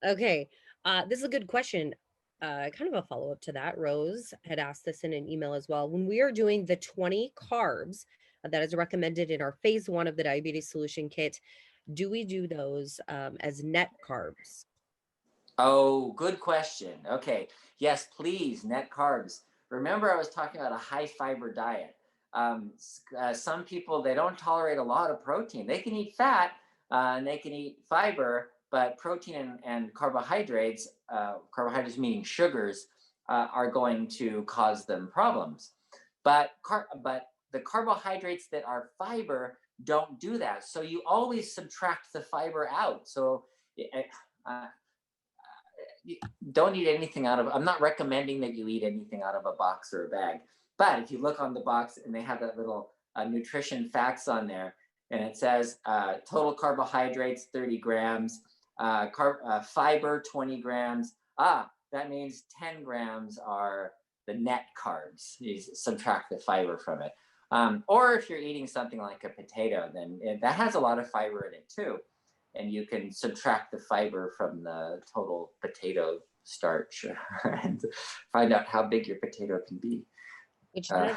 Okay. This is a good question. Kind of a follow up to that. Rose had asked this in an email as well. When we are doing the 20 carbs that is recommended in our phase one of the diabetes solution kit, do we do those as net carbs? Oh, good question. Okay. Yes, please, net carbs. Remember, I was talking about a high fiber diet. Some people, they don't tolerate a lot of protein. They can eat fat and they can eat fiber, but protein and carbohydrates, carbohydrates meaning sugars, are going to cause them problems. But the carbohydrates that are fiber don't do that. So you always subtract the fiber out. So uh, you don't eat anything out of, I'm not recommending that you eat anything out of a box or a bag. But if you look on the box and they have that little nutrition facts on there, and it says total carbohydrates 30 grams, fiber 20 grams. That means 10 grams are the net carbs. You subtract the fiber from it. Or if you're eating something like a potato, then that has a lot of fiber in it too, and you can subtract the fiber from the total potato starch and find out how big your potato can be. Which Uh, does